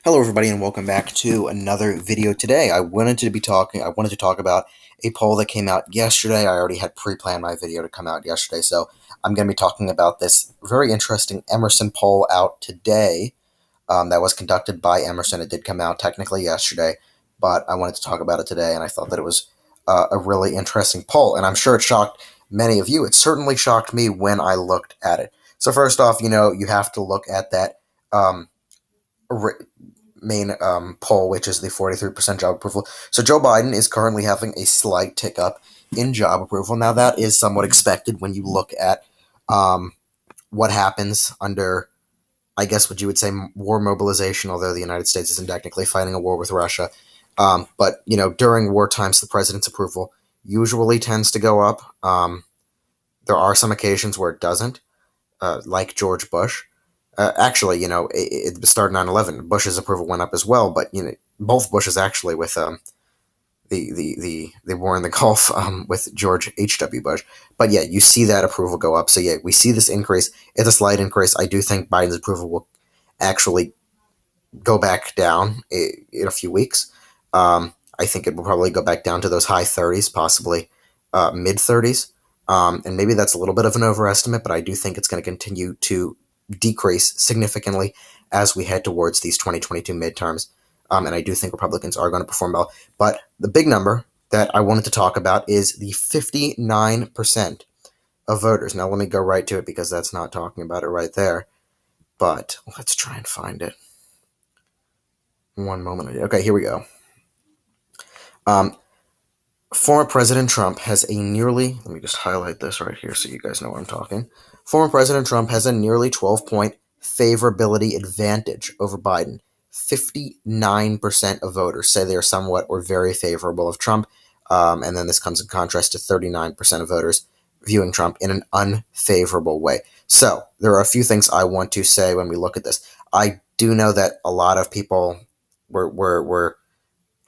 Hello, everybody, and welcome back to another video. Today, I wanted to talk about a poll that came out yesterday. I already had pre-planned my video to come out yesterday, so I'm going to be talking about this very interesting Emerson poll out today. That was conducted by Emerson. It did come out technically yesterday, but I wanted to talk about it today, and I thought that it was a really interesting poll, and I'm sure it shocked many of you. It certainly shocked me when I looked at it. So first off, you have to look at that. Main poll, which is the 43% job approval. So Joe Biden is currently having a slight tick up in job approval. Now, that is somewhat expected when you look at what happens under, I guess, what you would say, war mobilization, although the United States isn't technically fighting a war with Russia. But, during war times, the president's approval usually tends to go up. There are some occasions where it doesn't, like George Bush. Actually, it started 9/11. Bush's approval went up as well, but both Bushes actually with the war in the Gulf with George H.W. Bush. But yeah, you see that approval go up. So yeah, we see this increase. It's a slight increase. I do think Biden's approval will actually go back down in a few weeks. I think it will probably go back down to those high 30s, possibly mid 30s. And maybe that's a little bit of an overestimate, but I do think it's going to continue to decrease significantly as we head towards these 2022 midterms. And I do think Republicans are going to perform well. But the big number that I wanted to talk about is the 59% of voters. Now, let me go right to it because that's not talking about it right there. But let's try and find it. One moment. Okay, here we go. Former President Trump has a nearly, let me just highlight this right here so you guys know what I'm talking. Former President Trump has a nearly 12-point favorability advantage over Biden. 59% of voters say they are somewhat or very favorable of Trump. And then this comes in contrast to 39% of voters viewing Trump in an unfavorable way. So there are a few things I want to say when we look at this. I do know that a lot of people were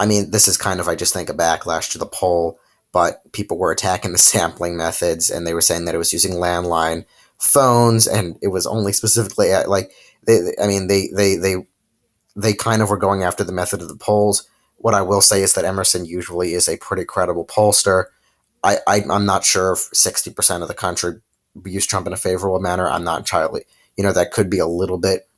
I mean, this is kind of, I just think, a backlash to the poll, but people were attacking the sampling methods, and they were saying that it was using landline phones, and it was only specifically they kind of were going after the method of the polls. What I will say is that Emerson usually is a pretty credible pollster. I'm not sure if 60% of the country views Trump in a favorable manner. I'm not entirely, that could be a little bit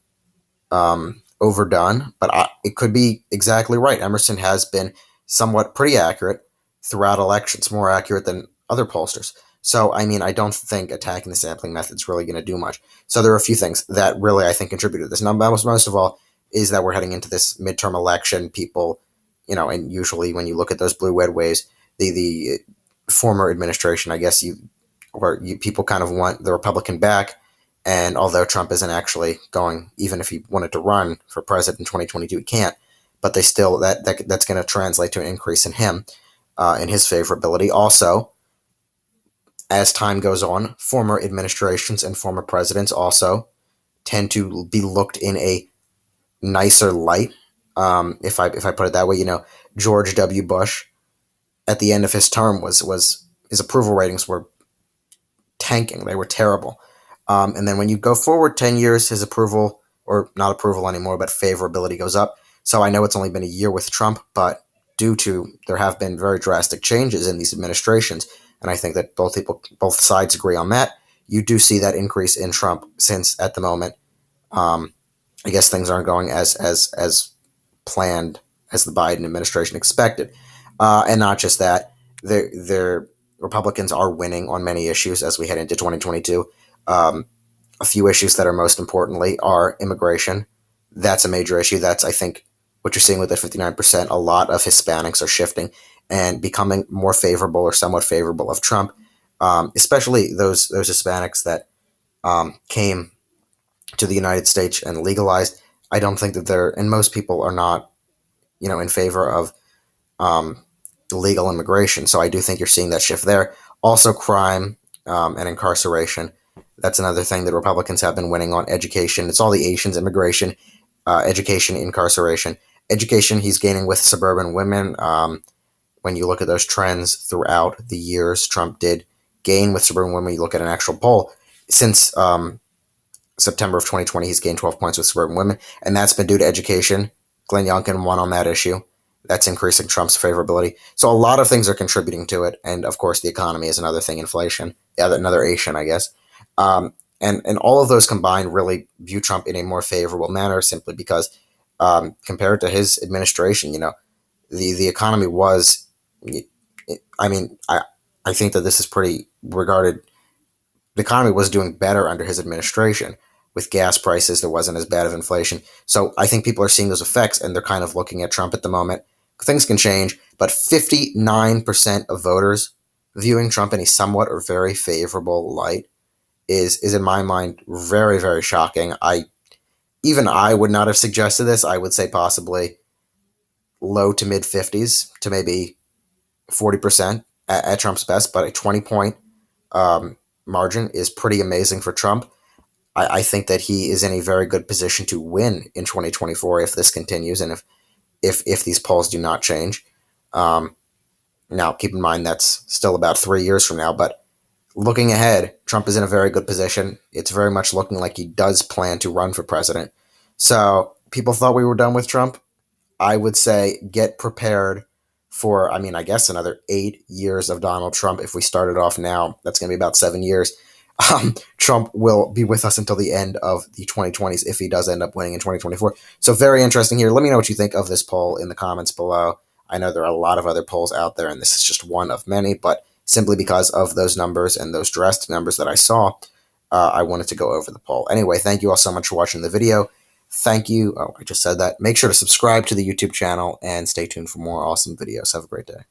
overdone, but it could be exactly right. Emerson has been somewhat pretty accurate throughout elections, more accurate than other pollsters. So, I mean, I don't think attacking the sampling method is really going to do much. So there are a few things that really, I think, contribute to this. Now, most of all is that we're heading into this midterm election. People, and usually when you look at those blue-red waves, the former administration, I guess people kind of want the Republican back. And although Trump isn't actually going, even if he wanted to run for president in 2022, he can't. But they still that's going to translate to an increase in him, in his favorability. Also, as time goes on, former administrations and former presidents also tend to be looked in a nicer light. If I put it that way, George W. Bush, at the end of his term, was his approval ratings were tanking. They were terrible. And then when you go forward 10 years, his approval, or not approval anymore, but favorability goes up. So I know it's only been a year with Trump, but there have been very drastic changes in these administrations, and I think that both sides agree on that. You do see that increase in Trump since at the moment, I guess things aren't going as planned as the Biden administration expected. And not just that, their Republicans are winning on many issues as we head into 2022. A few issues that are most importantly are immigration. That's a major issue. That's, I think, what you're seeing with that 59%. A lot of Hispanics are shifting and becoming more favorable or somewhat favorable of Trump, especially those Hispanics that came to the United States and legalized. I don't think that and most people are not, in favor of legal immigration. So I do think you're seeing that shift there. Also, crime and incarceration. That's another thing that Republicans have been winning on. Education. It's all the Asians, immigration, education, incarceration. Education, he's gaining with suburban women. When you look at those trends throughout the years, Trump did gain with suburban women. You look at an actual poll. Since September of 2020, he's gained 12 points with suburban women, and that's been due to education. Glenn Youngkin won on that issue. That's increasing Trump's favorability. So a lot of things are contributing to it, and of course the economy is another thing. Inflation, yeah, another Asian, I guess. And all of those combined really view Trump in a more favorable manner, simply because compared to his administration, the economy was. I mean, I think that this is pretty regarded. The economy was doing better under his administration. With gas prices, there wasn't as bad of inflation. So I think people are seeing those effects, and they're kind of looking at Trump at the moment. Things can change, but 59% of voters viewing Trump in a somewhat or very favorable light is in my mind very, very shocking. I would not have suggested this. I would say possibly low to mid 50s to maybe 40% at Trump's best, but a 20-point margin is pretty amazing for Trump. I think that he is in a very good position to win in 2024 if this continues, and if these polls do not change. Now, keep in mind that's still about 3 years from now, but looking ahead, Trump is in a very good position. It's very much looking like he does plan to run for president. So people thought we were done with Trump. I would say get prepared for, I guess another 8 years of Donald Trump. If we started off now, that's going to be about 7 years. Trump will be with us until the end of the 2020s if he does end up winning in 2024. So very interesting here. Let me know what you think of this poll in the comments below. I know there are a lot of other polls out there, and this is just one of many, but simply because of those numbers and those drastic numbers that I saw, I wanted to go over the poll. Anyway, thank you all so much for watching the video. Thank you. Oh, I just said that. Make sure to subscribe to the YouTube channel and stay tuned for more awesome videos. Have a great day.